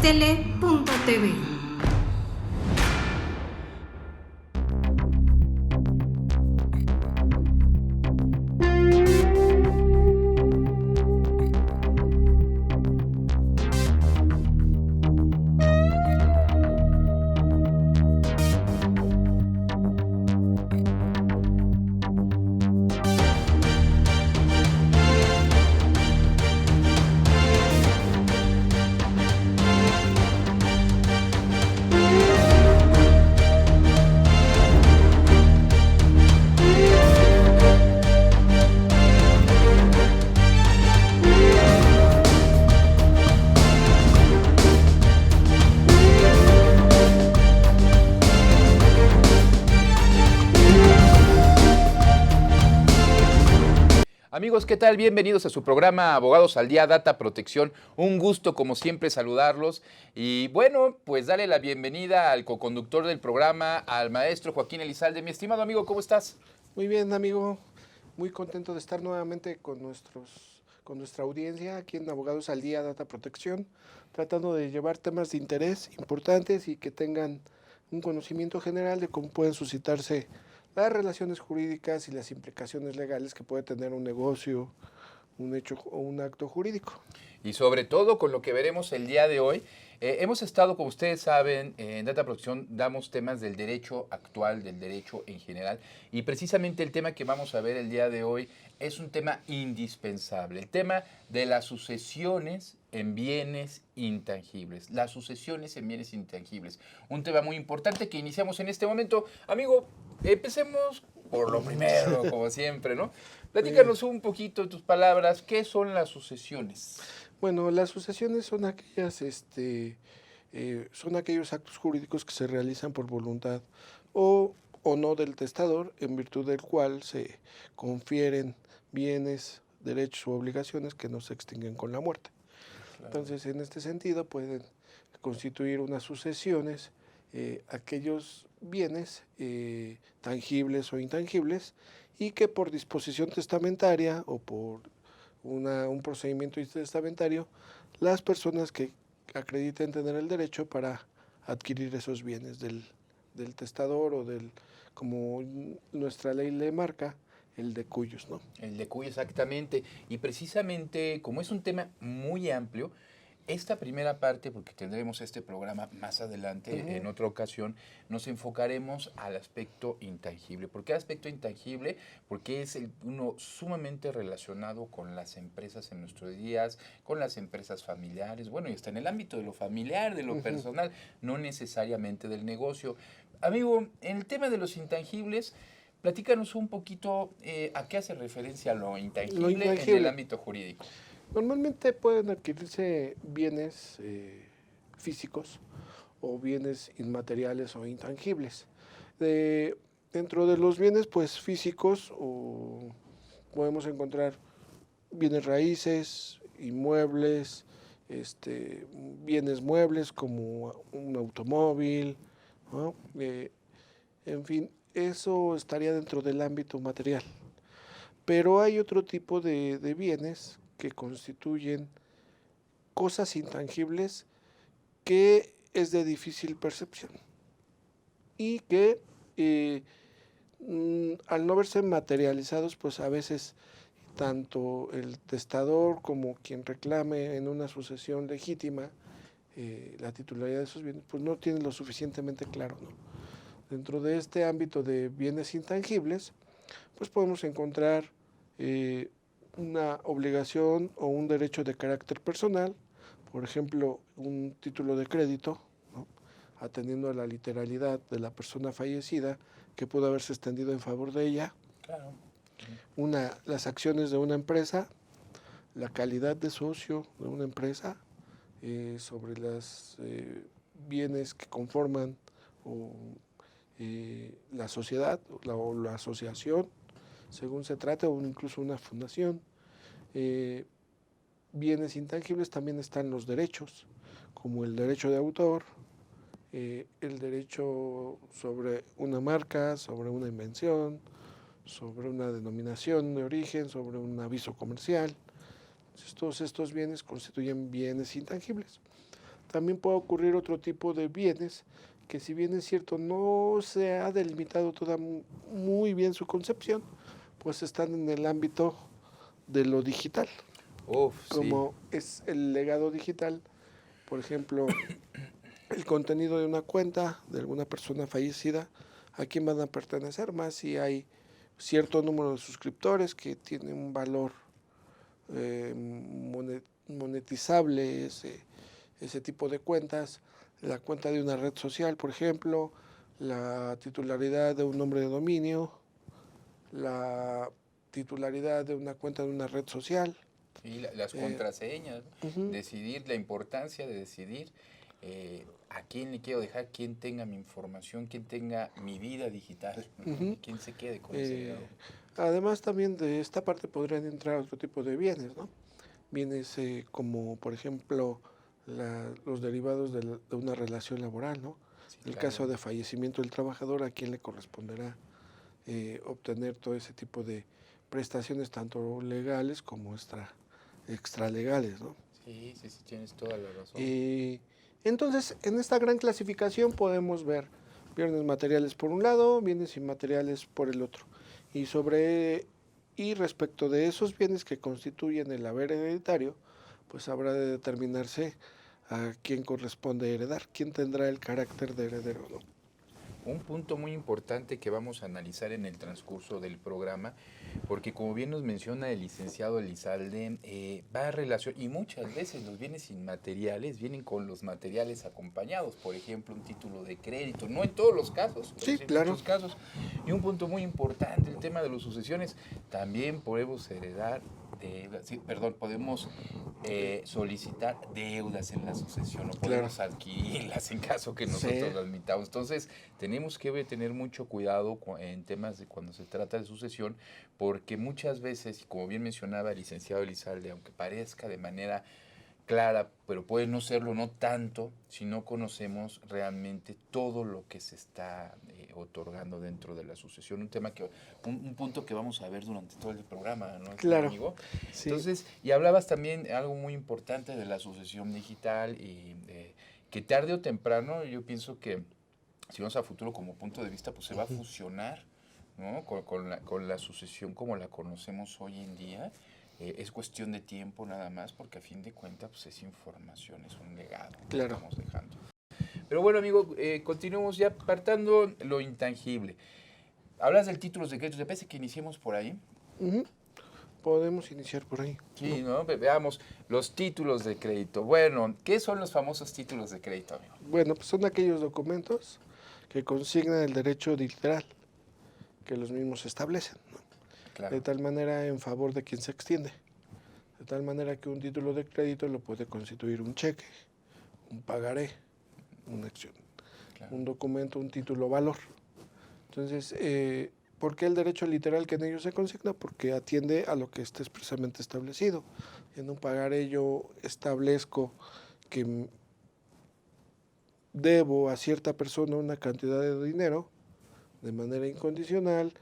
Mixtele.tv. Amigos, ¿qué tal? Bienvenidos a su programa Abogados al Día, Data Protección. Un gusto, como siempre, saludarlos. Y bueno, pues darle la bienvenida al coconductor del programa, al maestro Joaquín Elizalde. Mi estimado amigo, ¿cómo estás? Muy bien, amigo. Muy contento de estar nuevamente con nuestra audiencia aquí en Abogados al Día, Data Protección, tratando de llevar temas de interés importantes y que tengan un conocimiento general de cómo pueden suscitarse las relaciones jurídicas y las implicaciones legales que puede tener un negocio, un hecho o un acto jurídico. Y sobre todo con lo que veremos el día de hoy. Hemos estado, como ustedes saben, en Data Protección damos temas del derecho actual, del derecho en general. Y precisamente el tema que vamos a ver el día de hoy es un tema indispensable. El tema de las sucesiones en bienes intangibles. Las sucesiones en bienes intangibles. Un tema muy importante que iniciamos en este momento. Amigo, empecemos por lo primero, como siempre, ¿no? Platícanos un poquito, en tus palabras, ¿qué son las sucesiones? Bueno, las sucesiones son son aquellos actos jurídicos que se realizan por voluntad o no del testador, en virtud del cual se confieren bienes, derechos u obligaciones que no se extinguen con la muerte. Claro. Entonces, en este sentido, pueden constituir unas sucesiones aquellos bienes tangibles o intangibles y que por disposición testamentaria o por un procedimiento testamentario, las personas que acrediten tener el derecho para adquirir esos bienes del testador o como nuestra ley le marca, el de cuyos, ¿no? El de cuyos, exactamente. Y precisamente, como es un tema muy amplio, esta primera parte, porque tendremos este programa más adelante, en otra ocasión, nos enfocaremos al aspecto intangible. ¿Por qué aspecto intangible? Porque es uno sumamente relacionado con las empresas en nuestros días, con las empresas familiares, bueno, y está en el ámbito de lo familiar, de lo personal, no necesariamente del negocio. Amigo, en el tema de los intangibles, platícanos un poquito a qué hace referencia lo intangible en el ámbito jurídico. Normalmente pueden adquirirse bienes físicos o bienes inmateriales o intangibles. Dentro de los bienes pues físicos podemos encontrar bienes raíces, inmuebles, bienes muebles como un automóvil, ¿no? En fin, eso estaría dentro del ámbito material. Pero hay otro tipo de bienes que constituyen cosas intangibles que es de difícil percepción y que al no verse materializados, pues a veces tanto el testador como quien reclame en una sucesión legítima la titularidad de esos bienes, pues no tiene lo suficientemente claro, ¿no? Dentro de este ámbito de bienes intangibles, pues podemos encontrar una obligación o un derecho de carácter personal, por ejemplo, un título de crédito, ¿no? Atendiendo a la literalidad de la persona fallecida que pudo haberse extendido en favor de ella. Claro. Las acciones de una empresa, la calidad de socio de una empresa, sobre los bienes que conforman la sociedad o la asociación, según se trate, o incluso una fundación. Bienes intangibles también están los derechos, como el derecho de autor, el derecho sobre una marca, sobre una invención, sobre una denominación de origen, sobre un aviso comercial. Entonces, todos estos bienes constituyen bienes intangibles. También puede ocurrir otro tipo de bienes que, si bien es cierto no se ha delimitado toda muy bien su concepción, pues están en el ámbito de lo digital, Uf, sí. como es el legado digital. Por ejemplo, el contenido de una cuenta de alguna persona fallecida, a quién van a pertenecer, más si hay cierto número de suscriptores que tiene un valor monetizable ese tipo de cuentas, la cuenta de una red social, por ejemplo, la titularidad de un nombre de dominio, la titularidad de una cuenta de una red social. Sí, las eh, contraseñas, ¿no? Ujú, Decidir, la importancia de decidir a quién le quiero dejar, quién tenga mi información, quién tenga mi vida digital, ¿no? ujú. Y quién se quede con ese Eh, legado. Además, también de esta parte podrían entrar otro tipo de bienes, ¿no? Bienes como, por ejemplo, los derivados de una relación laboral, ¿no? Sí, En el caso claro. de fallecimiento del trabajador, ¿a quién le corresponderá obtener todo ese tipo de prestaciones, tanto legales como extralegales, ¿no? Sí, sí, sí, tienes toda la razón. Y entonces, en esta gran clasificación podemos ver bienes materiales por un lado, bienes inmateriales por el otro. Y y respecto de esos bienes que constituyen el haber hereditario, pues habrá de determinarse a quién corresponde heredar, quién tendrá el carácter de heredero, ¿no? Un punto muy importante que vamos a analizar en el transcurso del programa, porque como bien nos menciona el licenciado Elizalde, va a relación, y muchas veces los bienes inmateriales vienen con los materiales acompañados, por ejemplo, un título de crédito, no en todos los casos, pero Sí, sí en claro. muchos casos. Y un punto muy importante, el tema de las sucesiones, también podemos heredar deudas, sí, perdón, podemos solicitar deudas en la sucesión o Claro. podemos adquirirlas en caso que nosotros Sí. las admitamos. Entonces, tenemos que tener mucho cuidado en temas de cuando se trata de sucesión, porque muchas veces, como bien mencionaba el licenciado Elizalde, aunque parezca de manera clara, pero puede no serlo, no tanto, si no conocemos realmente todo lo que se está otorgando dentro de la sucesión. Un tema un punto que vamos a ver durante todo el programa, ¿no es, mi Claro. amigo? Sí. Entonces, y hablabas también algo muy importante de la sucesión digital y que tarde o temprano yo pienso que si vamos a futuro como punto de vista, pues se va a fusionar, ¿no? Con la sucesión como la conocemos hoy en día. Es cuestión de tiempo nada más, porque a fin de cuentas pues es información, es un legado que Claro. estamos dejando. Pero bueno, amigo, continuemos ya apartando lo intangible. Hablas del título de crédito, ¿te parece que iniciemos por ahí? Ujú. Podemos iniciar por ahí, ¿no? Sí, ¿no? Veamos los títulos de crédito. Bueno, ¿qué son los famosos títulos de crédito, amigo? Bueno, pues son aquellos documentos que consignan el derecho literal que los mismos establecen, ¿no? De Claro, tal manera en favor de quien se extiende. De tal manera que un título de crédito lo puede constituir un cheque, un pagaré, una acción, claro. un documento, un título valor. Entonces, ¿por qué el derecho literal que en ellos se consigna? Porque atiende a lo que está expresamente establecido. En un pagaré yo establezco que debo a cierta persona una cantidad de dinero de manera incondicional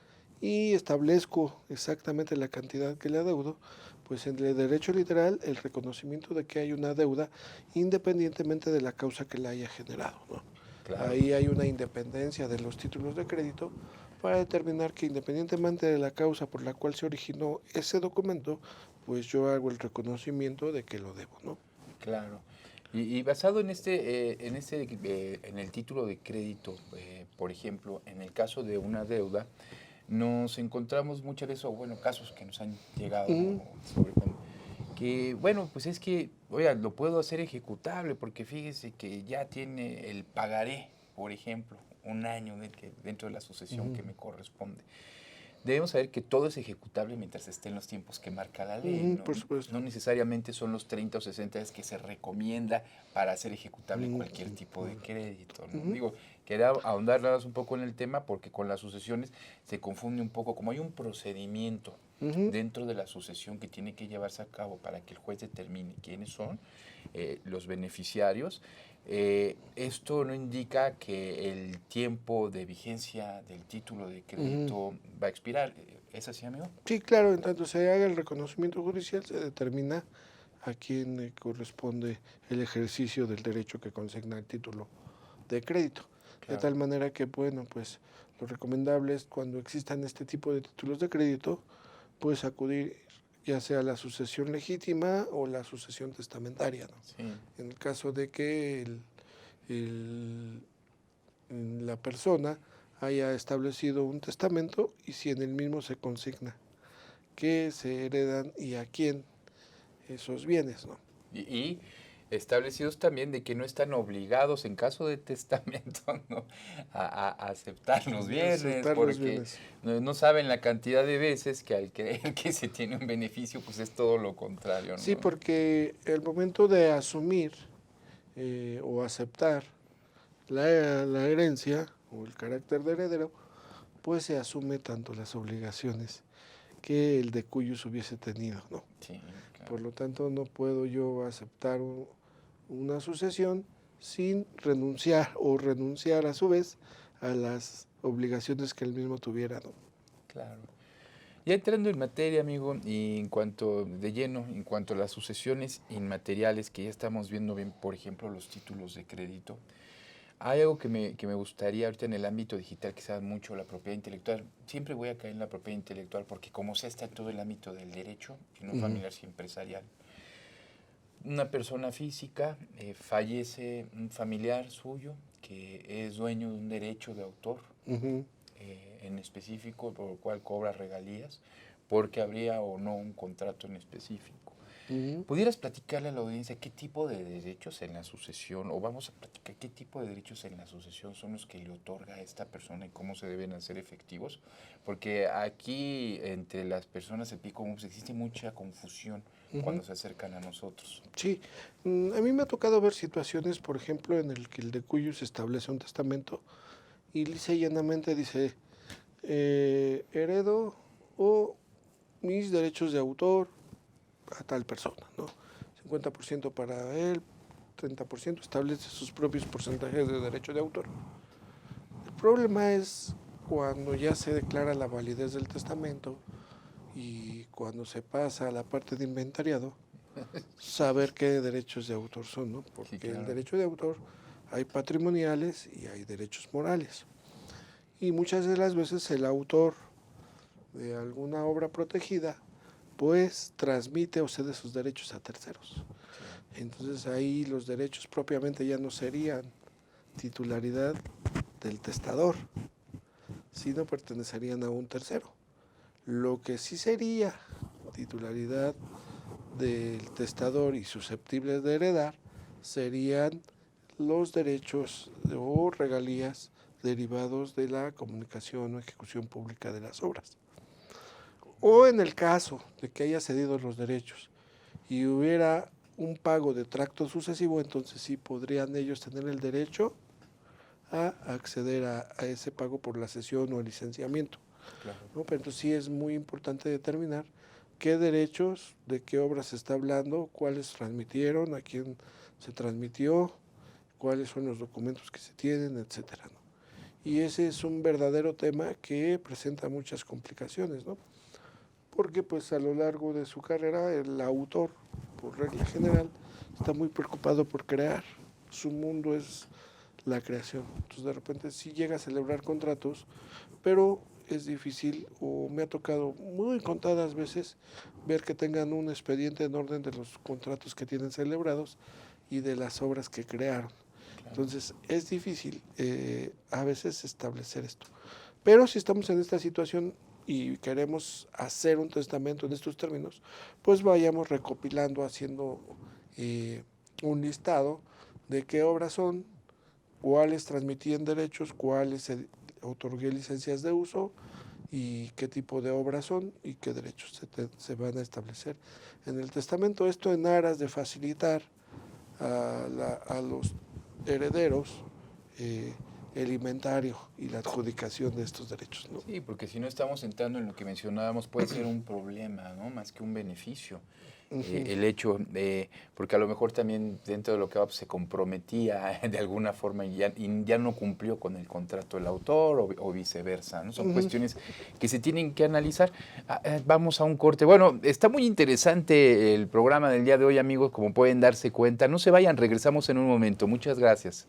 y establezco exactamente la cantidad que le adeudo, pues en el derecho literal el reconocimiento de que hay una deuda independientemente de la causa que la haya generado, ¿no? Claro. Ahí hay una independencia de los títulos de crédito para determinar que, independientemente de la causa por la cual se originó ese documento, pues yo hago el reconocimiento de que lo debo, ¿no? Claro. Y basado en el título de crédito, por ejemplo, en el caso de una deuda, nos encontramos muchas veces, o bueno, casos que nos han llegado, ¿no? Mm, Que, bueno, pues es que, oiga, lo puedo hacer ejecutable porque fíjese que ya tiene el pagaré, por ejemplo, un año dentro de la sucesión que me corresponde. Debemos saber que todo es ejecutable mientras esté en los tiempos que marca la ley, ¿no? por supuesto. No necesariamente son los 30 o 60 días que se recomienda para hacer ejecutable cualquier tipo de crédito, ¿no? Digo, quería ahondar nada más un poco en el tema porque con las sucesiones se confunde un poco, como hay un procedimiento dentro de la sucesión que tiene que llevarse a cabo para que el juez determine quiénes son los beneficiarios. Esto no indica que el tiempo de vigencia del título de crédito va a expirar. ¿Es así, amigo? Sí, claro, en tanto se haga el reconocimiento judicial, se determina a quién le corresponde el ejercicio del derecho que consigna el título de crédito. Claro. De tal manera que, bueno, pues lo recomendable es cuando existan este tipo de títulos de crédito, pues acudir ya sea a la sucesión legítima o la sucesión testamentaria, ¿no? Sí. En el caso de que la persona haya establecido un testamento y si en el mismo se consigna que se heredan y a quién esos bienes, ¿no? Y establecidos también de que no están obligados en caso de testamento, ¿no? a aceptar los bienes, Aceptar los porque bienes. no saben la cantidad de veces que al creer que se tiene un beneficio, pues es todo lo contrario, ¿no? Sí, porque el momento de asumir o aceptar la herencia o el carácter de heredero, pues se asume tanto las obligaciones que el de cuyos hubiese tenido, ¿no? Sí, claro. Por lo tanto, no puedo yo aceptar una sucesión sin renunciar o renunciar a su vez a las obligaciones que él mismo tuviera, ¿no? Claro. Ya entrando en materia, amigo, y en cuanto de lleno, en cuanto a las sucesiones inmateriales que ya estamos viendo bien, por ejemplo, los títulos de crédito, hay algo que me gustaría ahorita en el ámbito digital, que sea mucho la propiedad intelectual. Siempre voy a caer en la propiedad intelectual porque como sea está en todo el ámbito del derecho, y no familiar, sino empresarial. Una persona física, fallece un familiar suyo que es dueño de un derecho de autor, en específico, por el cual cobra regalías, porque habría o no un contrato en específico. ¿Pudieras platicarle a la audiencia qué tipo de derechos en la sucesión, o vamos a platicar qué tipo de derechos en la sucesión son los que le otorga a esta persona y cómo se deben hacer efectivos? Porque aquí entre las personas epicomos existe mucha confusión cuando se acercan a nosotros. Sí, a mí me ha tocado ver situaciones, por ejemplo, en el que el de cuyos establece un testamento y lisa y llanamente dice, heredo o mis derechos de autor a tal persona, ¿no? 50% para él, 30% establece sus propios porcentajes de derecho de autor. El problema es cuando ya se declara la validez del testamento y cuando se pasa a la parte de inventariado, saber qué derechos de autor son, ¿no? Porque Sí, claro. el derecho de autor hay patrimoniales y hay derechos morales. Y muchas de las veces el autor de alguna obra protegida pues transmite o cede sus derechos a terceros. Entonces ahí los derechos propiamente ya no serían titularidad del testador, sino pertenecerían a un tercero. Lo que sí sería titularidad del testador y susceptibles de heredar serían los derechos o regalías derivados de la comunicación o ejecución pública de las obras. O en el caso de que haya cedido los derechos y hubiera un pago de tracto sucesivo, entonces sí podrían ellos tener el derecho a acceder a ese pago por la cesión o el licenciamiento. Claro. ¿No? Pero entonces sí es muy importante determinar qué derechos, de qué obras se está hablando, cuáles transmitieron, a quién se transmitió, cuáles son los documentos que se tienen, etcétera, ¿no? Y ese es un verdadero tema que presenta muchas complicaciones, ¿no? Porque pues a lo largo de su carrera el autor, por regla general, está muy preocupado por crear. Su mundo es la creación. Entonces de repente sí llega a celebrar contratos, pero es difícil, o me ha tocado muy contadas veces ver que tengan un expediente en orden de los contratos que tienen celebrados y de las obras que crearon. Entonces es difícil a veces establecer esto. Pero si estamos en esta situación y queremos hacer un testamento en estos términos, pues vayamos recopilando, haciendo un listado de qué obras son, cuáles transmitían derechos, cuáles otorgué licencias de uso y qué tipo de obras son y qué derechos se van a establecer en el testamento. Esto en aras de facilitar a los herederos el inventario y la adjudicación de estos derechos, ¿no? Sí, porque si no estamos entrando en lo que mencionábamos, puede ser un problema, ¿no? Más que un beneficio. El hecho de, porque a lo mejor también dentro de lo que va, pues, se comprometía de alguna forma y ya no cumplió con el contrato del autor o viceversa, ¿no? Son cuestiones que se tienen que analizar. Vamos a un corte. Bueno, está muy interesante el programa del día de hoy, amigos, como pueden darse cuenta. No se vayan, regresamos en un momento. Muchas gracias.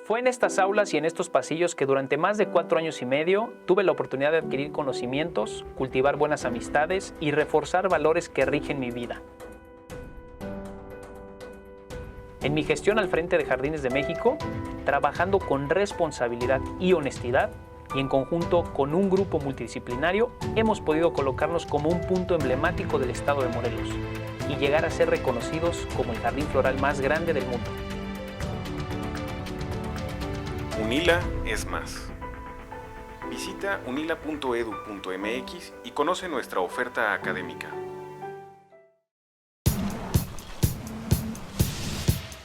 Fue en estas aulas y en estos pasillos que durante más de 4 años y medio tuve la oportunidad de adquirir conocimientos, cultivar buenas amistades y reforzar valores que rigen mi vida. En mi gestión al frente de Jardines de México, trabajando con responsabilidad y honestidad, y en conjunto con un grupo multidisciplinario, hemos podido colocarnos como un punto emblemático del estado de Morelos y llegar a ser reconocidos como el jardín floral más grande del mundo. UNILA es más. Visita unila.edu.mx y conoce nuestra oferta académica.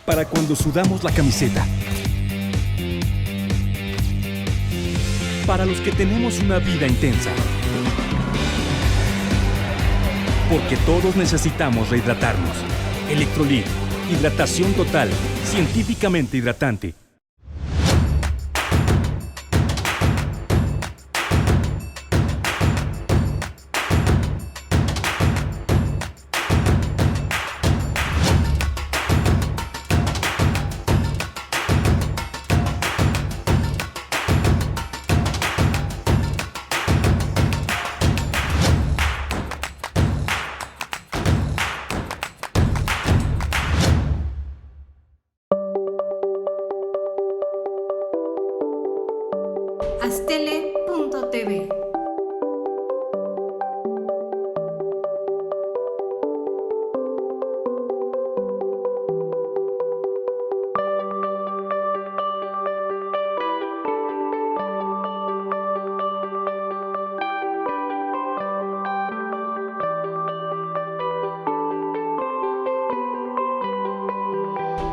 Para cuando sudamos la camiseta. Para los que tenemos una vida intensa. Porque todos necesitamos rehidratarnos. Electrolit, hidratación total, científicamente hidratante. Astele.tv.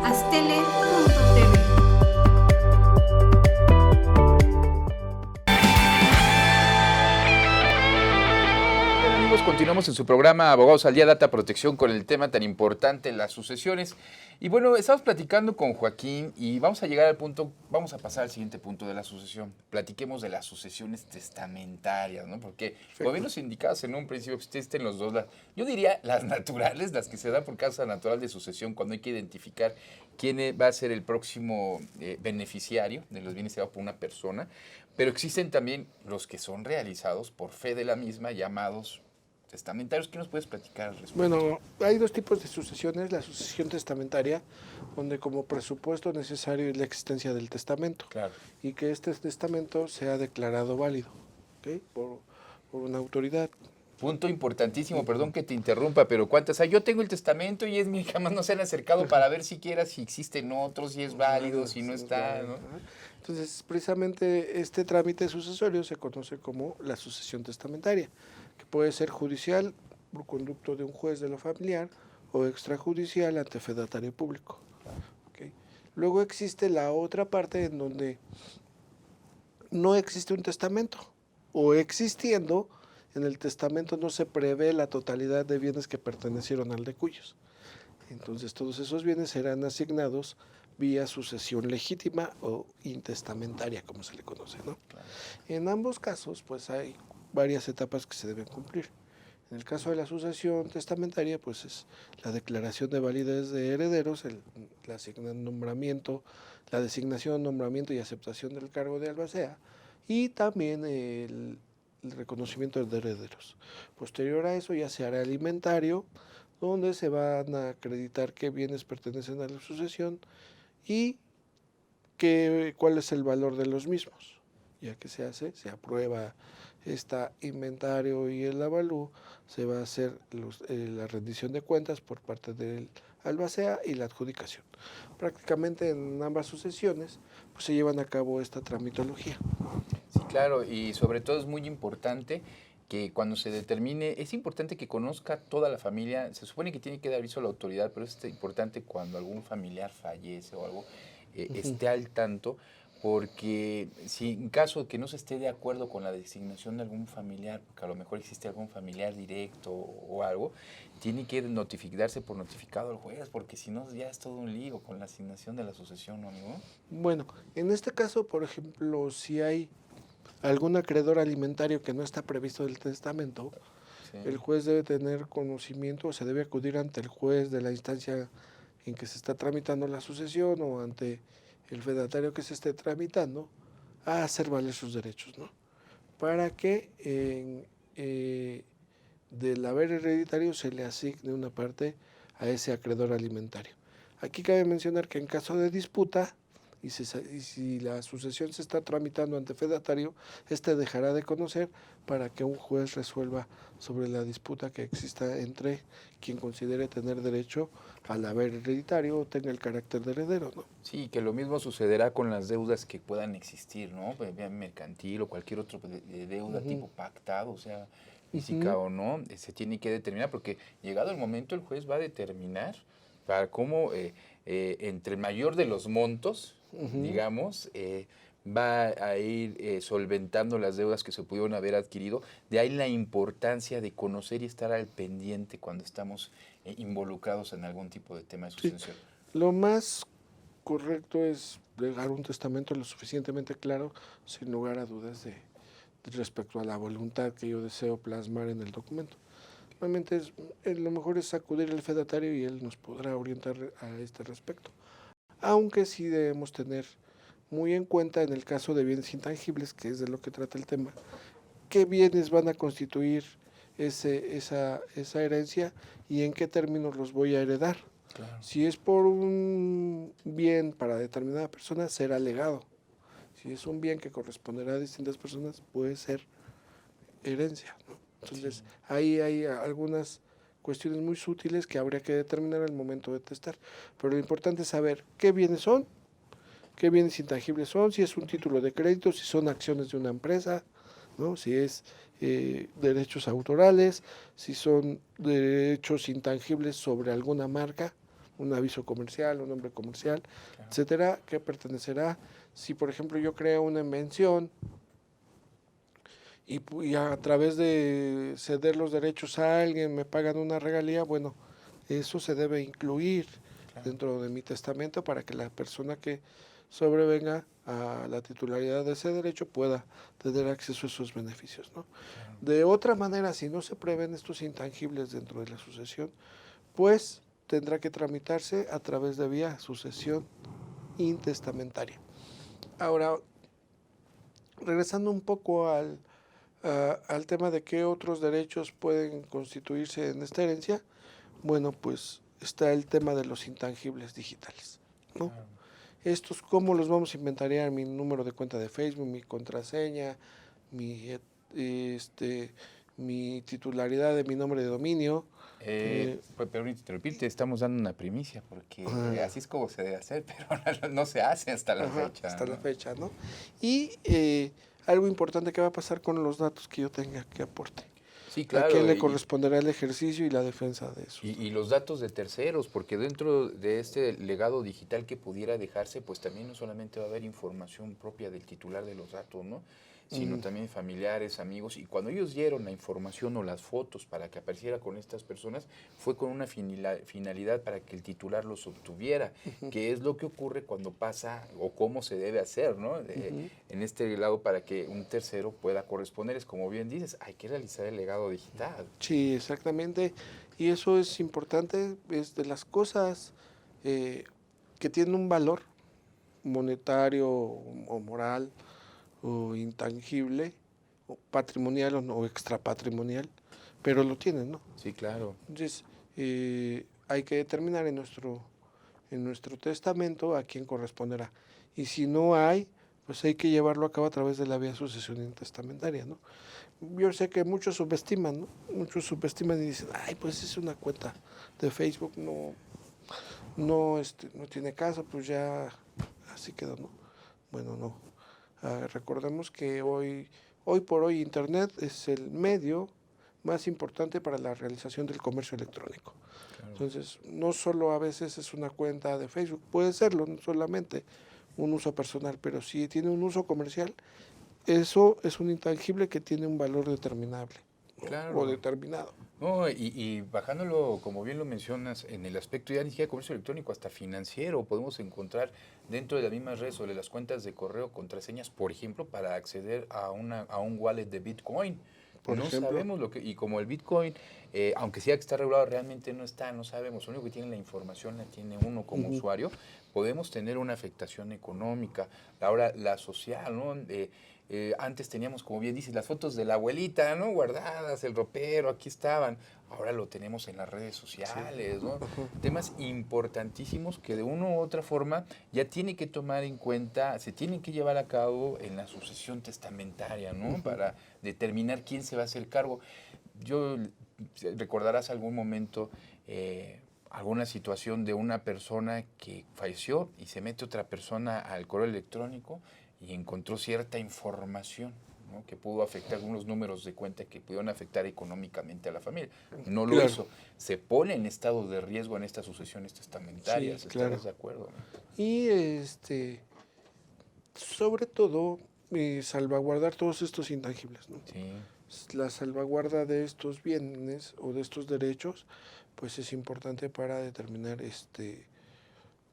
Astele.tv. Continuamos en su programa Abogados al Día, Data Protección, con el tema tan importante, las sucesiones. Y bueno, estamos platicando con Joaquín y vamos a llegar al punto, vamos a pasar al siguiente punto de la sucesión. Platiquemos de las sucesiones testamentarias, ¿no? Porque, como bien nos indicabas en un principio, existen los dos. Yo diría las naturales, las que se dan por causa natural de sucesión, cuando hay que identificar quién va a ser el próximo beneficiario de los bienes heredados por una persona, pero existen también los que son realizados por fe de la misma, llamados testamentarios. ¿Qué nos puedes platicar al respecto? Bueno, hay dos tipos de sucesiones. La sucesión testamentaria, donde como presupuesto necesario es la existencia del testamento Claro. y que este testamento sea declarado válido, ¿ok? por una autoridad. Punto importantísimo, perdón que te interrumpa, pero ¿cuántas hay? Yo tengo el testamento y es mi, jamás no se han acercado para ver siquiera si existen otros, si es válido, si no está, ¿no? Entonces, precisamente este trámite sucesorio se conoce como la sucesión testamentaria, que puede ser judicial por conducto de un juez de lo familiar o extrajudicial ante fedatario público. ¿Ok? Luego existe la otra parte en donde no existe un testamento, o existiendo, en el testamento no se prevé la totalidad de bienes que pertenecieron al de cuyos. Entonces todos esos bienes serán asignados vía sucesión legítima o intestamentaria, como se le conoce, ¿no? En ambos casos, pues hay varias etapas que se deben cumplir. En el caso de la sucesión testamentaria, pues es la declaración de validez de herederos, la designación, nombramiento y aceptación del cargo de albacea, y también el reconocimiento de herederos. Posterior a eso ya se hará el inventario, donde se van a acreditar qué bienes pertenecen a la sucesión y cuál es el valor de los mismos. Ya que se aprueba este inventario y el avalúo, se va a hacer la rendición de cuentas por parte del albacea y la adjudicación. Prácticamente en ambas sucesiones pues, se llevan a cabo esta tramitología. Sí, claro, y sobre todo es muy importante que cuando se determine, es importante que conozca toda la familia, se supone que tiene que dar aviso a la autoridad, pero es importante cuando algún familiar fallece o algo, esté al tanto, porque si en caso que no se esté de acuerdo con la designación de algún familiar, porque a lo mejor existe algún familiar directo o algo, tiene que darse por notificado al juez, porque si no ya es todo un lío con la asignación de la sucesión, ¿no, amigo? Bueno, en este caso, por ejemplo, si hay algún acreedor alimentario que no está previsto del testamento, Sí. el juez debe tener conocimiento o se debe acudir ante el juez de la instancia en que se está tramitando la sucesión o ante el fedatario que se esté tramitando a hacer valer sus derechos, ¿no? Para que del haber hereditario se le asigne una parte a ese acreedor alimentario. Aquí cabe mencionar que en caso de disputa, y si la sucesión se está tramitando ante fedatario, este dejará de conocer para que un juez resuelva sobre la disputa que exista entre quien considere tener derecho al haber hereditario o tenga el carácter de heredero, ¿no? Sí, que lo mismo sucederá con las deudas que puedan existir, ¿no? Pues, bien mercantil o cualquier otro de deuda tipo pactado, o sea, física o no, se tiene que determinar porque llegado el momento el juez va a determinar para cómo entre el mayor de los montos, digamos, va a ir solventando las deudas que se pudieron haber adquirido. De ahí la importancia de conocer y estar al pendiente cuando estamos involucrados en algún tipo de tema de sucesión. Sí. Lo más correcto es dejar un testamento lo suficientemente claro, sin lugar a dudas, respecto a la voluntad que yo deseo plasmar en el documento. Realmente lo mejor es acudir al fedatario y él nos podrá orientar a este respecto. Aunque sí debemos tener muy en cuenta en el caso de bienes intangibles, que es de lo que trata el tema, qué bienes van a constituir esa herencia y en qué términos los voy a heredar. Claro. Si es por un bien para determinada persona, será legado. Si es un bien que corresponderá a distintas personas, puede ser herencia, ¿no? Entonces, ahí hay algunas cuestiones muy sutiles que habría que determinar al momento de testar. Pero lo importante es saber qué bienes son, qué bienes intangibles son, si es un título de crédito, si son acciones de una empresa, ¿no? Si es derechos autorales, si son derechos intangibles sobre alguna marca, un aviso comercial, un nombre comercial, etcétera, que pertenecerá. Si, por ejemplo, yo creo una invención y a través de ceder los derechos a alguien me pagan una regalía, bueno, eso se debe incluir dentro de mi testamento para que la persona que sobrevenga a la titularidad de ese derecho pueda tener acceso a esos beneficios, ¿no? De otra manera, si no se prevén estos intangibles dentro de la sucesión, pues tendrá que tramitarse a través de vía sucesión intestamentaria. Ahora, regresando un poco al tema de qué otros derechos pueden constituirse en esta herencia, bueno, pues está el tema de los intangibles digitales, ¿no? Estos, ¿cómo los vamos a inventariar? Mi número de cuenta de Facebook, mi contraseña, mi titularidad de mi nombre de dominio. Pero interrumpir, te estamos dando una primicia, porque así es como se debe hacer, pero no se hace hasta la fecha. Hasta ¿no? la fecha, ¿no? Y algo importante, ¿qué va a pasar con los datos que yo tenga que aporte? Sí, claro. ¿A quién le corresponderá el ejercicio y la defensa de eso? Y los datos de terceros, porque dentro de este legado digital que pudiera dejarse, pues también no solamente va a haber información propia del titular de los datos, ¿no? Sino también familiares, amigos. Y cuando ellos dieron la información o las fotos para que apareciera con estas personas, fue con una finalidad para que el titular los obtuviera, que es lo que ocurre cuando pasa o cómo se debe hacer, ¿no? En este lado, para que un tercero pueda corresponder, es como bien dices, hay que realizar el legado digital. Sí, exactamente. Y eso es importante, es de las cosas que tienen un valor monetario o moral, o intangible, o patrimonial o extrapatrimonial, pero lo tienen, ¿no? Sí, claro. Entonces, hay que determinar en nuestro testamento a quién corresponderá. Y si no hay, pues hay que llevarlo a cabo a través de la vía sucesión intestamentaria, ¿no? Yo sé que muchos subestiman, ¿no? Muchos subestiman y dicen, ay, pues es una cuenta de Facebook, no tiene caso, pues ya así quedó, ¿no? Bueno, no. Recordemos que hoy por hoy Internet es el medio más importante para la realización del comercio electrónico. Claro. Entonces, no solo a veces es una cuenta de Facebook, puede serlo, no solamente un uso personal, pero si tiene un uso comercial, eso es un intangible que tiene un valor determinable, ¿no? Claro. O determinado. No, y bajándolo, como bien lo mencionas, en el aspecto ya ni siquiera de comercio electrónico, hasta financiero, podemos encontrar dentro de las mismas redes o de las cuentas de correo contraseñas, por ejemplo, para acceder a un wallet de Bitcoin. No sabemos lo que, y como el Bitcoin, aunque sea que está regulado, realmente no sabemos. Lo único que tiene la información la tiene uno como usuario. Podemos tener una afectación económica, ahora la social, ¿no? Antes teníamos, como bien dices, las fotos de la abuelita, ¿no? Guardadas, el ropero, aquí estaban. Ahora lo tenemos en las redes sociales, ¿no? Temas importantísimos que de una u otra forma ya tiene que tomar en cuenta, se tienen que llevar a cabo en la sucesión testamentaria, ¿no? Para determinar quién se va a hacer cargo. Recordarás algún momento alguna situación de una persona que falleció y se mete otra persona al correo electrónico y encontró cierta información, ¿no? Que pudo afectar algunos números de cuenta que pudieron afectar económicamente a la familia. No lo hizo. Se pone en estado de riesgo en estas sucesiones testamentarias. Sí, claro. ¿Estás de acuerdo? Y sobre todo, salvaguardar todos estos intangibles, ¿no? Sí. La salvaguarda de estos bienes o de estos derechos, pues es importante para determinar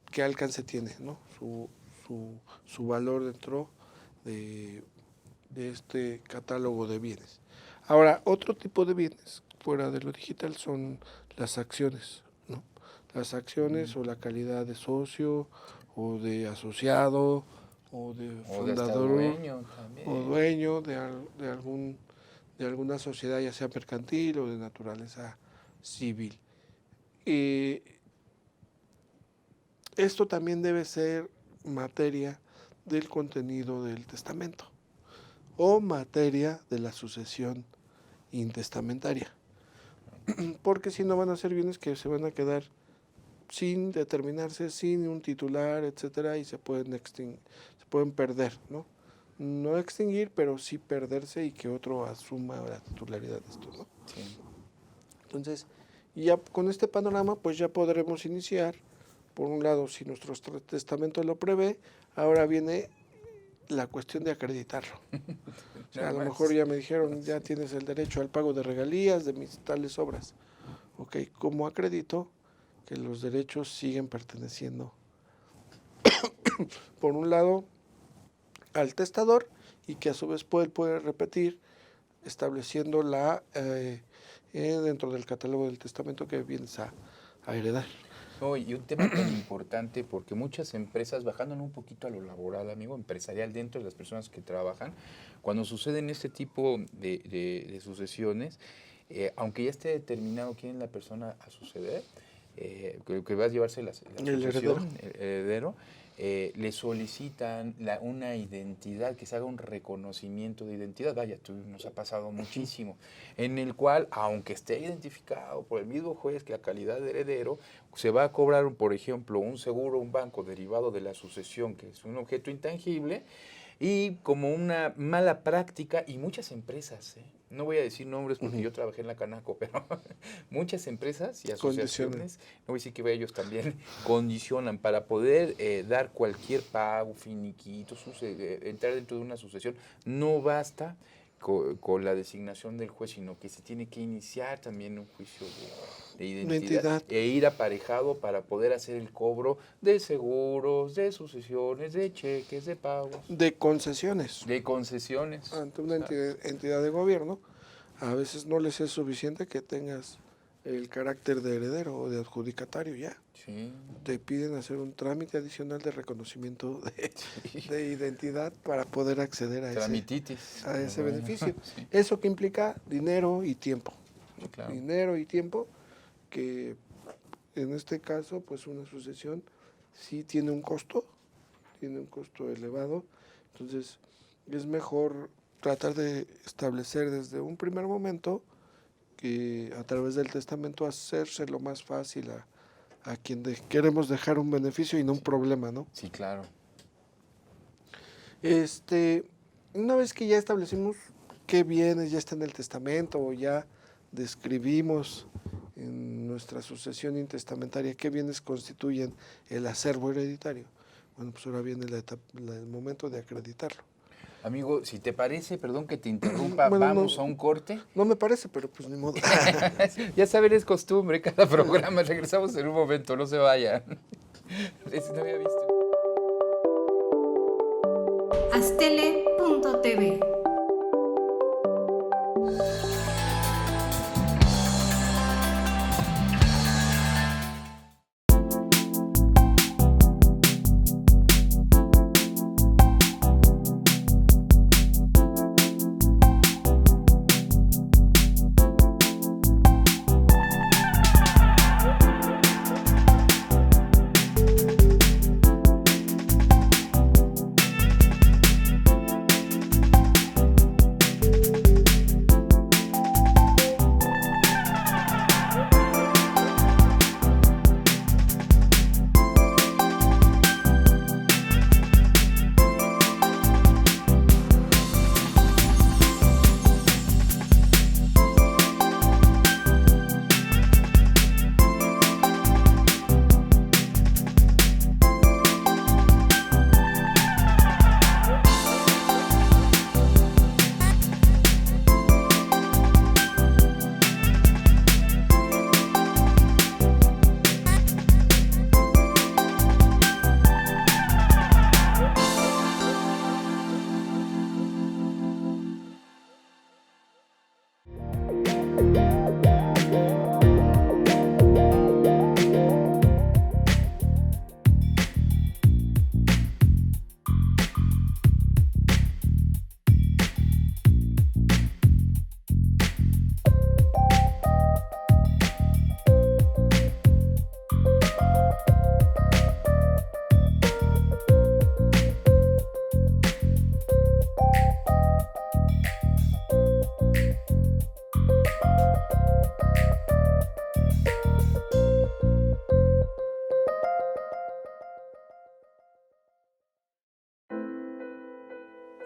qué alcance tiene, ¿no? Su valor dentro de este catálogo de bienes. Ahora, otro tipo de bienes fuera de lo digital son las acciones, ¿no? Las acciones o la calidad de socio o de asociado o de fundador o dueño de alguna sociedad, ya sea mercantil o de naturaleza civil. Esto también debe ser materia del contenido del testamento o materia de la sucesión intestamentaria, porque si no van a ser bienes que se van a quedar sin determinarse, sin un titular, etcétera, y se pueden perder, ¿no? No extinguir, pero sí perderse y que otro asuma la titularidad de esto, ¿no? Sí. Entonces, ya con este panorama, pues ya podremos iniciar. Por un lado, si nuestro testamento lo prevé, ahora viene la cuestión de acreditarlo. O sea, a lo mejor ya me dijeron, ya tienes el derecho al pago de regalías de mis tales obras. Ok, ¿cómo acredito que los derechos siguen perteneciendo? Por un lado, al testador, y que a su vez puede repetir, estableciendo dentro del catálogo del testamento que vienes a heredar. No, y un tema tan importante porque muchas empresas, bajando un poquito a lo laboral, amigo, empresarial, dentro de las personas que trabajan, cuando suceden este tipo de sucesiones, aunque ya esté determinado quién es la persona a suceder, que va a llevarse la sucesión, el heredero, le solicitan una identidad, que se haga un reconocimiento de identidad. Vaya, nos ha pasado muchísimo, en el cual, aunque esté identificado por el mismo juez que la calidad de heredero, se va a cobrar, por ejemplo, un seguro, un banco derivado de la sucesión, que es un objeto intangible, y como una mala práctica, y muchas empresas, no voy a decir nombres porque yo trabajé en la Canaco, pero muchas empresas y asociaciones, no voy a decir que ellos también condicionan para poder dar cualquier pago, finiquito, entrar dentro de una sucesión. No basta con la designación del juez, sino que se tiene que iniciar también un juicio de identidad e ir aparejado para poder hacer el cobro de seguros, de sucesiones, de cheques, de pagos. De concesiones. De concesiones. Ante una entidad de gobierno, a veces no les es suficiente que tengas el carácter de heredero o de adjudicatario ya. Sí. Te piden hacer un trámite adicional de reconocimiento de identidad para poder acceder a ese beneficio. Sí. Eso que implica dinero y tiempo. Sí, claro. Dinero y tiempo, que en este caso, pues una sucesión sí tiene un costo elevado. Entonces, es mejor tratar de establecer desde un primer momento que a través del testamento hacerse lo más fácil a quien queremos dejar un beneficio y no un problema, ¿no? Sí, claro. Una vez que ya establecimos qué bienes ya está en el testamento o ya describimos en nuestra sucesión intestamentaria qué bienes constituyen el acervo hereditario, bueno, pues ahora viene el momento de acreditarlo. Amigo, si te parece, perdón que te interrumpa, vamos a un corte. No me parece, pero pues ni modo. Ya saben, es costumbre, cada programa. Regresamos en un momento, no se vayan. No había visto. Astele.tv.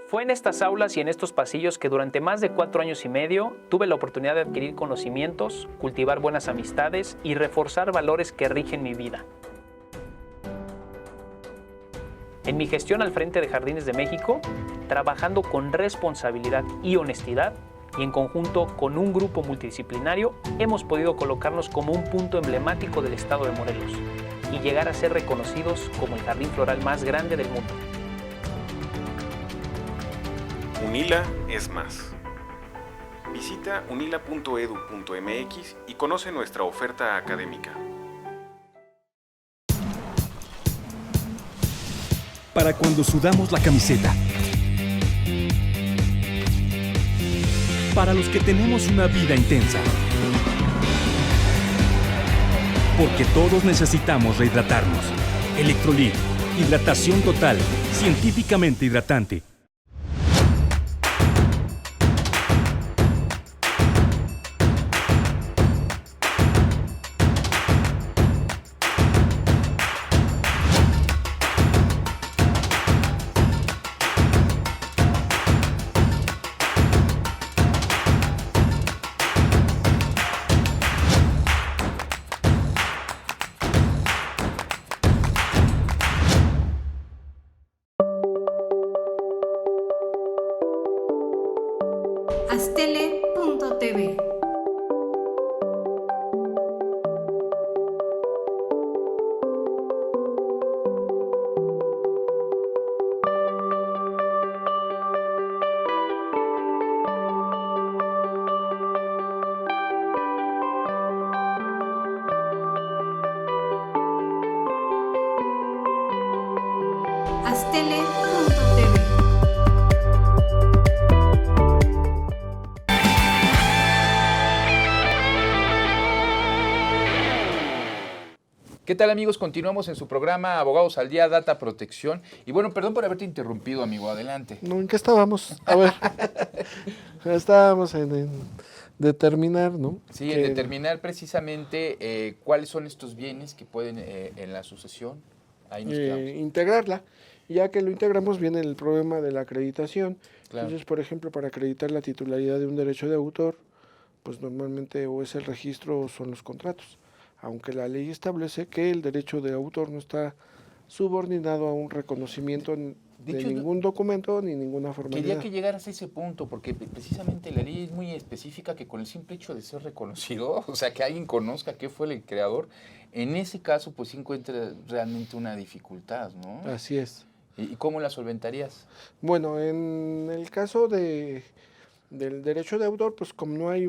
Fue en estas aulas y en estos pasillos que durante más de 4 años y medio tuve la oportunidad de adquirir conocimientos, cultivar buenas amistades y reforzar valores que rigen mi vida. En mi gestión al frente de Jardines de México, trabajando con responsabilidad y honestidad, y en conjunto con un grupo multidisciplinario, hemos podido colocarnos como un punto emblemático del estado de Morelos y llegar a ser reconocidos como el jardín floral más grande del mundo. UNILA es más. Visita unila.edu.mx y conoce nuestra oferta académica. para cuando sudamos la camiseta. Para los que tenemos una vida intensa. Porque todos necesitamos rehidratarnos. Electrolit, hidratación total, científicamente hidratante. Astele.tv. Astele.tv. ¿Qué tal, amigos? Continuamos en su programa Abogados al Día, Data Protección. Y bueno, perdón por haberte interrumpido, amigo. Adelante. No, ¿en qué estábamos? A ver, estábamos en determinar, ¿no? Sí, en determinar precisamente cuáles son estos bienes que pueden en la sucesión. Ahí nos quedamos. Integrarla. Ya que lo integramos, viene el problema de la acreditación. Claro. Entonces, por ejemplo, para acreditar la titularidad de un derecho de autor, pues normalmente o es el registro o son los contratos. Aunque la ley establece que el derecho de autor no está subordinado a un reconocimiento de hecho, ningún documento ni ninguna formalidad. Quería que llegaras a ese punto, porque precisamente la ley es muy específica que con el simple hecho de ser reconocido, o sea, que alguien conozca qué fue el creador, en ese caso pues sí encuentra realmente una dificultad, ¿no? Así es. ¿Y cómo la solventarías? Bueno, en el caso del derecho de autor, pues como no hay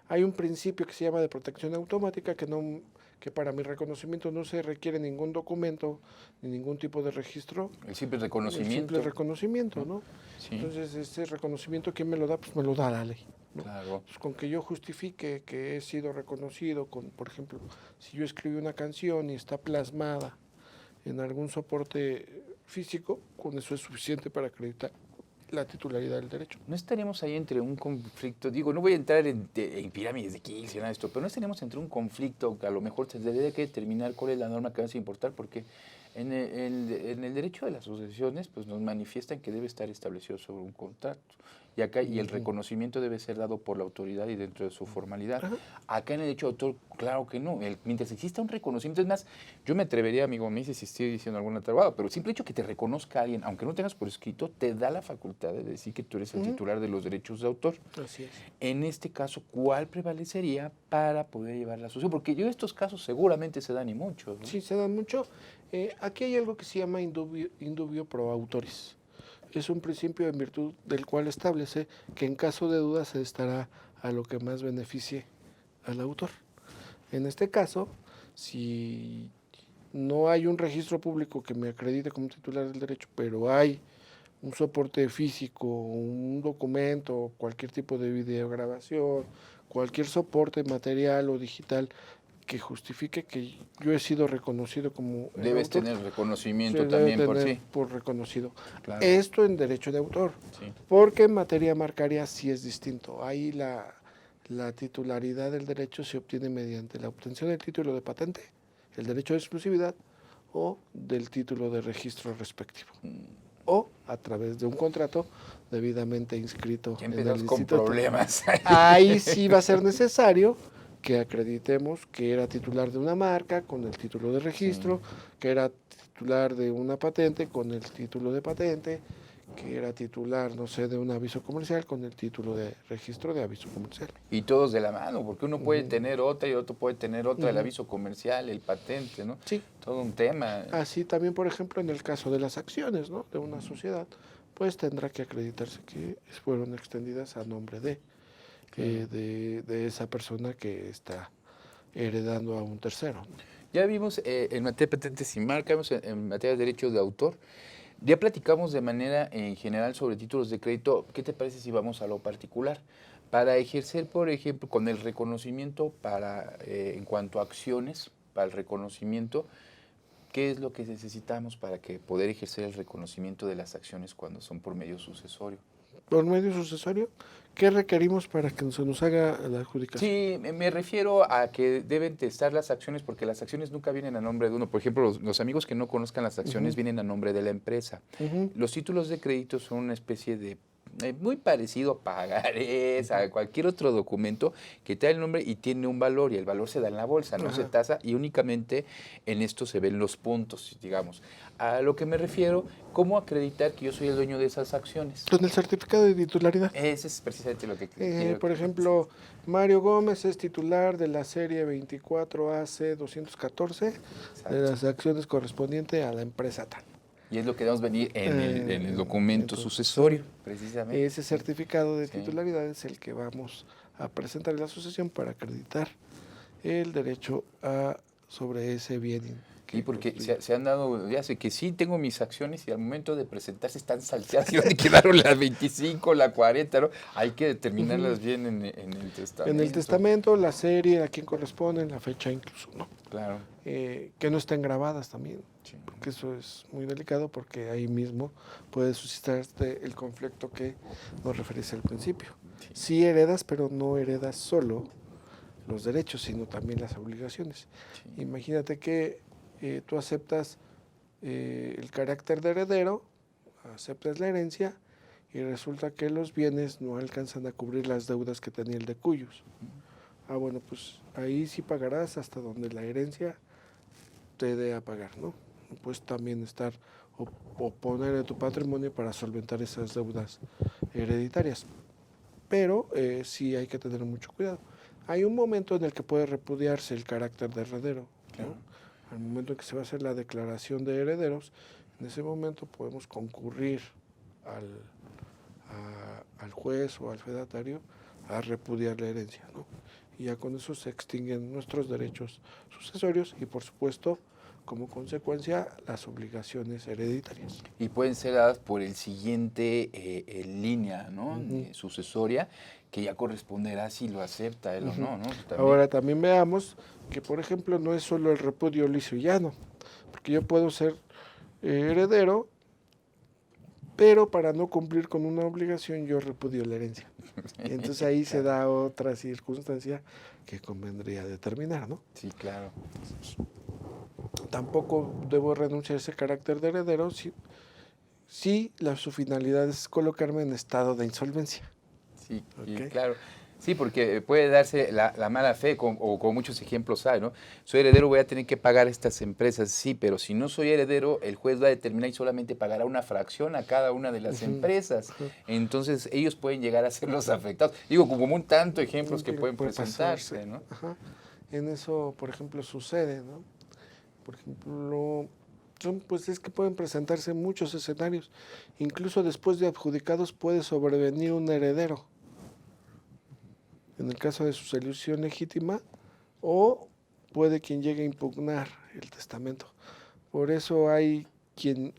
hay un principio que se llama de protección automática que para mi reconocimiento no se requiere ningún documento ni ningún tipo de registro. El simple reconocimiento. El simple reconocimiento, ¿no? Sí. Entonces, ese reconocimiento, ¿quién me lo da? Pues me lo da la ley, ¿no? Claro. Pues con que yo justifique que he sido reconocido, por ejemplo, si yo escribí una canción y está plasmada en algún soporte físico, con eso es suficiente para acreditar la titularidad del derecho. ¿No estaríamos ahí entre un conflicto? Digo, no voy a entrar en pirámides de Keops y nada de esto, pero ¿no estaríamos entre un conflicto que a lo mejor se debe que determinar cuál es la norma que va a importar? Porque en el derecho de las asociaciones pues nos manifiestan que debe estar establecido sobre un contrato. Y acá y el reconocimiento debe ser dado por la autoridad y dentro de su formalidad. Ajá. Acá en el derecho de autor, claro que no. Mientras exista un reconocimiento, es más, yo me atrevería, amigo, me dice si estoy diciendo alguna trabada, pero el simple hecho que te reconozca alguien, aunque no tengas por escrito, te da la facultad de decir que tú eres el titular de los derechos de autor. Así es. En este caso, ¿cuál prevalecería para poder llevar la asociación? Porque yo estos casos seguramente se dan y muchos, ¿no? Sí, se dan mucho. Aquí hay algo que se llama indubio pro autoris. Es un principio en virtud del cual establece que en caso de duda se estará a lo que más beneficie al autor. En este caso, si no hay un registro público que me acredite como titular del derecho, pero hay un soporte físico, un documento, cualquier tipo de videograbación, cualquier soporte material o digital que justifique que yo he sido reconocido como debes autor, tener reconocimiento también por sí. Por reconocido. Claro. Esto en derecho de autor, sí. Porque en materia marcaria sí es distinto. Ahí la titularidad del derecho se obtiene mediante la obtención del título de patente, el derecho de exclusividad o del título de registro respectivo. O a través de un contrato debidamente inscrito en el instituto. Con problemas. Ahí sí va a ser necesario que acreditemos que era titular de una marca con el título de registro, que era titular de una patente con el título de patente, que era titular, no sé, de un aviso comercial con el título de registro de aviso comercial. Y todos de la mano, porque uno puede tener otra y otro puede tener otra, el aviso comercial, el patente, ¿no? Sí. Todo un tema. Así también, por ejemplo, en el caso de las acciones, ¿no? De una sociedad, pues tendrá que acreditarse que fueron extendidas a nombre de esa persona que está heredando a un tercero. Ya vimos en materia de patentes y marca, vimos en materia de derechos de autor. Ya platicamos de manera en general sobre títulos de crédito. ¿Qué te parece si vamos a lo particular? Para ejercer, por ejemplo, con el reconocimiento en cuanto a acciones, para el reconocimiento, ¿qué es lo que necesitamos para poder ejercer el reconocimiento de las acciones cuando son por medio sucesorio? Por medio sucesorio, ¿qué requerimos para que se nos haga la adjudicación? Sí, me refiero a que deben testar las acciones porque las acciones nunca vienen a nombre de uno. Por ejemplo, los amigos que no conozcan las acciones vienen a nombre de la empresa. Los títulos de crédito son una especie de muy parecido a pagarés, a cualquier otro documento que trae el nombre y tiene un valor, y el valor se da en la bolsa, no se tasa, y únicamente en esto se ven los puntos, digamos. A lo que me refiero, ¿cómo acreditar que yo soy el dueño de esas acciones? Con el certificado de titularidad. Ese es precisamente lo que quiero. Por ejemplo, Mario Gómez es titular de la serie 24AC214 de las acciones correspondientes a la empresa TAN. Y es lo que debemos venir en el documento sucesorio, precisamente. Ese certificado de titularidad es el que vamos a presentar en la asociación para acreditar el derecho sobre ese bien. Y porque se han dado, ya sé que sí tengo mis acciones y al momento de presentarse están salteadas. ¿Y dónde quedaron las 25, la 40? ¿No? Hay que determinarlas bien en el testamento. En el testamento, la serie, a quién corresponde, la fecha incluso, ¿no? Claro. Que no estén grabadas también, Sí. porque eso es muy delicado, porque ahí mismo puede suscitarse el conflicto que nos referís al principio. Sí heredas, pero no heredas solo los derechos, sino también las obligaciones. Sí. Imagínate que tú aceptas el carácter de heredero, aceptas la herencia y resulta que los bienes no alcanzan a cubrir las deudas que tenía el de cuyos. Bueno, pues ahí sí pagarás hasta donde la herencia te dé a pagar, ¿no? Puedes también estar o poner en tu patrimonio para solventar esas deudas hereditarias. Pero sí hay que tener mucho cuidado. Hay un momento en el que puede repudiarse el carácter de heredero, ¿no? Claro. Al momento en que se va a hacer la declaración de herederos, en ese momento podemos concurrir al juez o al fedatario a repudiar la herencia, ¿no? Y ya con eso se extinguen nuestros derechos sucesorios y, por supuesto, como consecuencia, las obligaciones hereditarias. Y pueden ser dadas por el siguiente línea, ¿no? Sucesoria, que ya corresponderá si lo acepta él o no, ¿no? También. Ahora también veamos que, por ejemplo, no es solo el repudio liso y llano, porque yo puedo ser heredero, pero para no cumplir con una obligación yo repudio la herencia. Y entonces ahí se da otra circunstancia que convendría determinar, ¿no? Sí, claro. Tampoco debo renunciar a ese carácter de heredero si su finalidad es colocarme en estado de insolvencia. Sí, Okay. claro. Sí, porque puede darse la mala fe, o con muchos ejemplos hay, ¿no? Soy heredero, voy a tener que pagar estas empresas, sí, pero si no soy heredero, el juez va a determinar y solamente pagará una fracción a cada una de las empresas. Entonces, ellos pueden llegar a ser los afectados. Digo, como un tanto ejemplos que pueden presentarse, pasarse, ¿no? Ajá. En eso, por ejemplo, sucede, ¿no? Por ejemplo, pues es que pueden presentarse muchos escenarios. Incluso después de adjudicados puede sobrevenir un heredero. En el caso de su solución legítima, o puede quien llegue a impugnar el testamento. Por eso hay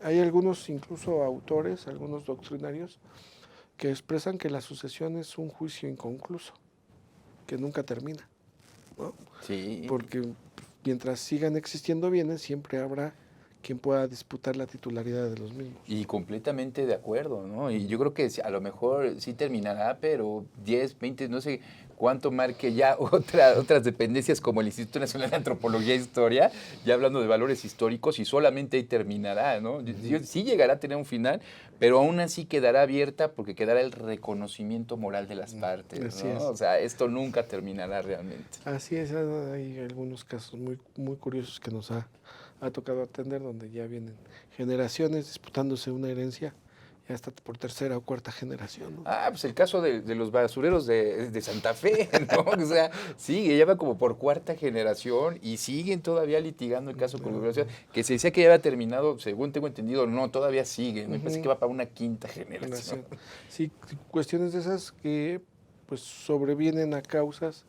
algunos incluso autores, algunos doctrinarios, que expresan que la sucesión es un juicio inconcluso, que nunca termina, ¿no? Sí. Porque mientras sigan existiendo bienes, siempre habrá quien pueda disputar la titularidad de los mismos. Y completamente de acuerdo, ¿no? Y yo creo que a lo mejor sí terminará, pero 10, 20, no sé cuánto marque ya otras dependencias como el Instituto Nacional de Antropología e Historia, ya hablando de valores históricos, y solamente ahí terminará, ¿no? Sí llegará a tener un final, pero aún así quedará abierta porque quedará el reconocimiento moral de las partes, Así ¿no? es. O sea, esto nunca terminará realmente. Así es, hay algunos casos muy, muy curiosos que nos ha tocado atender, donde ya vienen generaciones disputándose una herencia, ya hasta por tercera o cuarta generación, ¿no? Pues el caso de los basureros de Santa Fe, ¿no? O sea, sigue, ya va como por cuarta generación y siguen todavía litigando el caso con la que se decía que ya había terminado, según tengo entendido, no, todavía sigue, me parece que va para una quinta generación. Sí, cuestiones de esas que pues sobrevienen a causas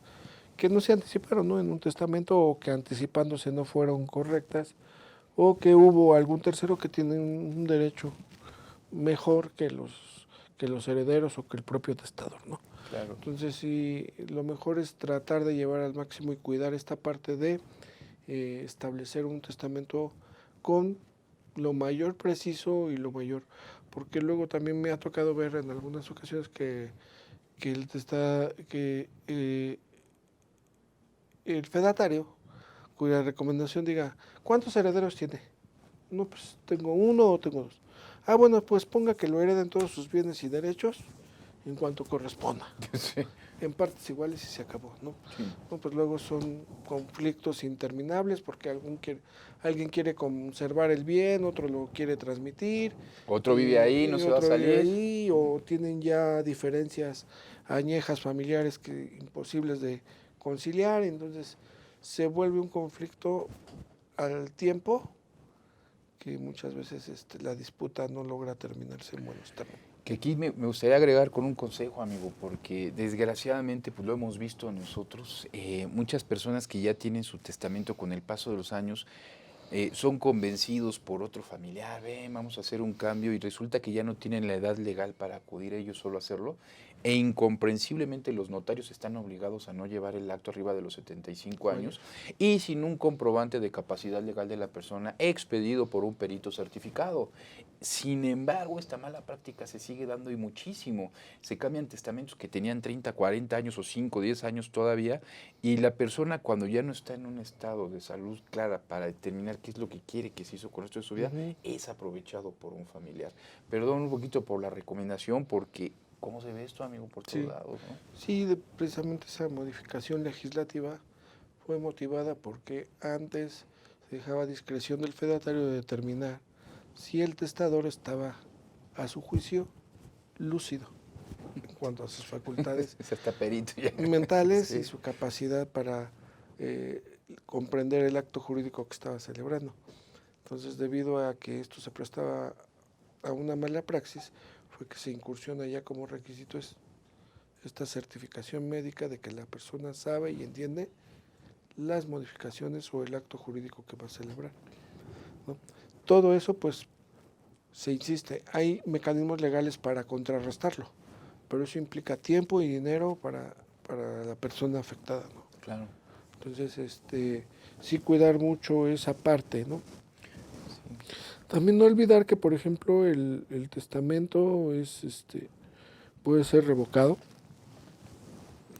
que no se anticiparon, ¿no? En un testamento, o que anticipándose no fueron correctas, o que hubo algún tercero que tiene un derecho mejor que los herederos o que el propio testador, ¿no? Claro. Entonces sí, lo mejor es tratar de llevar al máximo y cuidar esta parte de establecer un testamento con lo mayor preciso y lo mayor, porque luego también me ha tocado ver en algunas ocasiones que el fedatario, cuya recomendación diga, ¿cuántos herederos tiene? No, pues tengo uno o tengo dos. Ah, bueno, pues ponga que lo hereden todos sus bienes y derechos en cuanto corresponda. Sí. En partes iguales y se acabó, ¿no? Sí. No, pues luego son conflictos interminables porque alguien quiere conservar el bien, otro lo quiere transmitir. Otro vive ahí, no se va a otro vive salir. ahí, o tienen ya diferencias añejas familiares que imposibles de conciliar, entonces se vuelve un conflicto al tiempo que muchas veces la disputa no logra terminarse en buenos términos. Que aquí me gustaría agregar con un consejo, amigo, porque desgraciadamente pues lo hemos visto nosotros, muchas personas que ya tienen su testamento con el paso de los años, son convencidos por otro familiar, ven, vamos a hacer un cambio, y resulta que ya no tienen la edad legal para acudir ellos solo a hacerlo, e incomprensiblemente los notarios están obligados a no llevar el acto arriba de los 75 años y sin un comprobante de capacidad legal de la persona expedido por un perito certificado. Sin embargo, esta mala práctica se sigue dando y muchísimo. Se cambian testamentos que tenían 30, 40 años o 5, 10 años todavía, y la persona cuando ya no está en un estado de salud clara para determinar qué es lo que quiere que se hizo con el resto de su vida, es aprovechado por un familiar. Perdón un poquito por la recomendación, porque ¿cómo se ve esto, amigo, por todos lados, ¿no? Sí, precisamente esa modificación legislativa fue motivada porque antes se dejaba a discreción del fedatario de determinar si el testador estaba, a su juicio, lúcido en cuanto a sus facultades Es hasta perito ya. mentales Sí. y su capacidad para comprender el acto jurídico que estaba celebrando. Entonces, debido a que esto se prestaba a una mala praxis, fue que se incursiona ya como requisito esta certificación médica de que la persona sabe y entiende las modificaciones o el acto jurídico que va a celebrar, ¿no? Todo eso, pues, se insiste, hay mecanismos legales para contrarrestarlo, pero eso implica tiempo y dinero para la persona afectada, ¿no? Claro. Entonces, sí cuidar mucho esa parte, ¿no? También no olvidar que, por ejemplo, el testamento puede ser revocado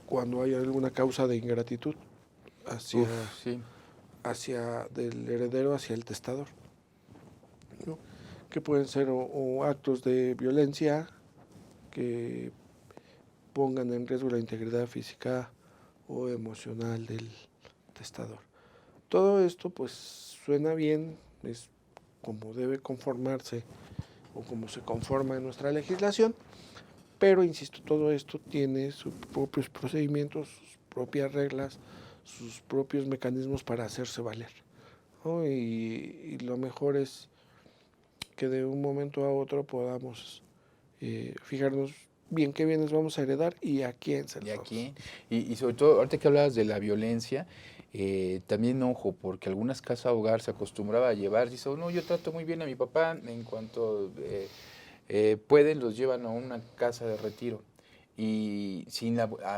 cuando hay alguna causa de ingratitud Sí. del heredero hacia el testador, ¿no? Que pueden ser o actos de violencia que pongan en riesgo la integridad física o emocional del testador. Todo esto pues suena bien, es como debe conformarse o como se conforma en nuestra legislación, pero insisto, todo esto tiene sus propios procedimientos, sus propias reglas, sus propios mecanismos para hacerse valer, ¿no? Y lo mejor es que de un momento a otro podamos fijarnos bien qué bienes vamos a heredar y a quién se los ¿Y vamos. aquí? Y sobre todo, ahorita que hablabas de la violencia, también ojo, porque algunas casas hogar se acostumbraba a llevar, dice, no, yo trato muy bien a mi papá, en cuanto pueden, los llevan a una casa de retiro. Y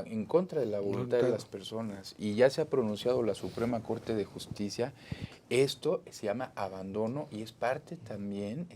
en contra de la voluntad de las personas, y ya se ha pronunciado la Suprema Corte de Justicia, esto se llama abandono y es parte también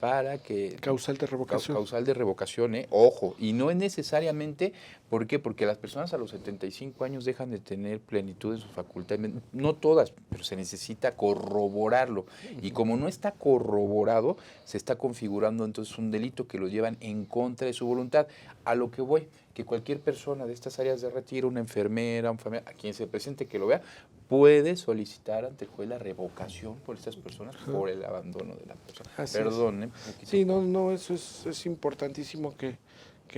para que... Causal de revocación. Causal de revocación, ojo, y no es necesariamente, ¿por qué? Porque las personas a los 75 años dejan de tener plenitud en sus facultades, no todas, pero se necesita corroborarlo, y como no está corroborado, se está configurando entonces un delito que lo llevan en contra de su voluntad. A lo que voy, que cualquier persona de estas áreas de retiro, una enfermera, un familiar, a quien se presente que lo vea, puede solicitar ante el juez la revocación por estas personas por el abandono de la persona. Así Perdón, Sí, no, eso es importantísimo que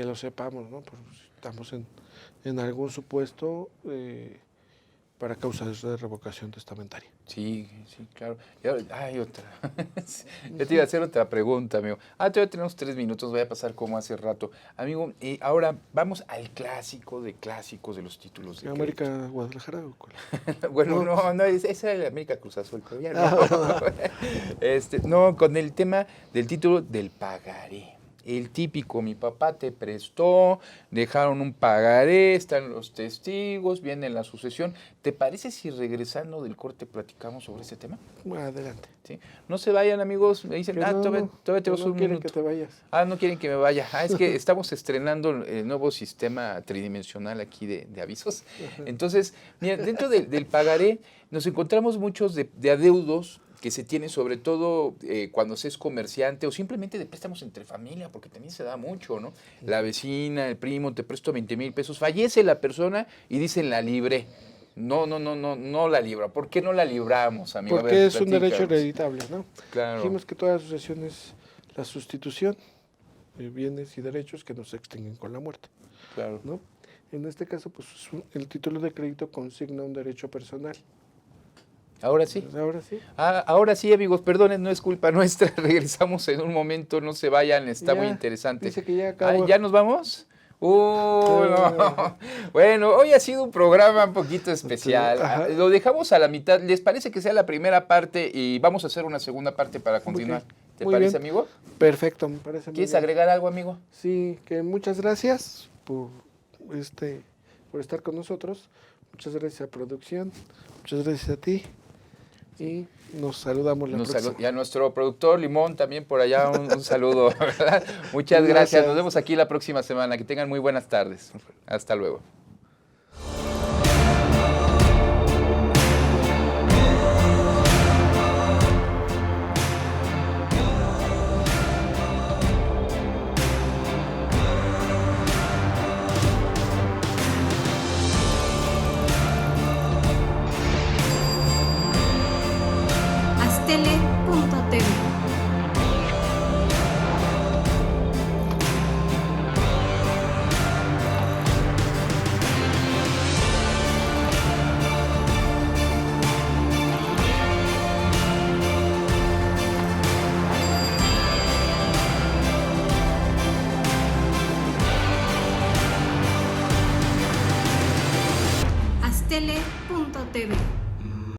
lo sepamos, ¿no? Porque estamos en algún supuesto para causas de revocación testamentaria. Sí, sí, claro. Y ahora, hay otra. Yo te iba a hacer otra pregunta, amigo. Todavía tenemos 3 minutos, voy a pasar como hace rato. Amigo, ahora vamos al clásico de clásicos de los títulos de ¿América Guadalajara o cuál? crédito. Bueno, no, esa era la América Cruz Azul, pero ya no. No, con el tema del título del pagaré. El típico, mi papá te prestó, dejaron un pagaré, están los testigos, viene la sucesión. ¿Te parece si regresando del corte platicamos sobre ese tema? Adelante. ¿Sí? No se vayan, amigos. Me dicen, Que todavía tenemos no un quieren minuto. que te vayas. No quieren que me vaya. Es que estamos estrenando el nuevo sistema tridimensional aquí de avisos. Entonces, mira, dentro del pagaré nos encontramos muchos de adeudos que se tienen sobre todo cuando se es comerciante o simplemente de préstamos entre familia, porque también se da mucho, ¿no? La vecina, el primo, te presto 20,000 pesos, fallece la persona y dicen la libré. No la libra. ¿Por qué no la libramos, amigo? Porque es un derecho hereditable, ¿no? Claro. Dijimos que toda sucesión es la sustitución de bienes y derechos que no se extinguen con la muerte, Claro. ¿no? En este caso, pues el título de crédito consigna un derecho personal. Ahora sí. Pues ahora sí. Ahora sí, amigos, perdonen, no es culpa nuestra. Regresamos en un momento, no se vayan, está Ya, muy interesante. dice que ya acabó. ¿Ya nos vamos? No. Bueno, hoy ha sido un programa un poquito especial. Ajá. Lo dejamos a la mitad. ¿Les parece que sea la primera parte y vamos a hacer una segunda parte para continuar? Ok. ¿Te Muy parece, bien. amigo? Perfecto, me parece muy ¿Quieres bien. agregar algo, amigo? Sí, que muchas gracias por estar con nosotros. Muchas gracias a producción. Muchas gracias a ti. Y nos saludamos la próxima. Y a nuestro productor Limón también por allá un saludo, ¿verdad? Muchas gracias. Nos vemos aquí la próxima semana. Que tengan muy buenas tardes. Hasta luego. Astele.tv. Astele.tv.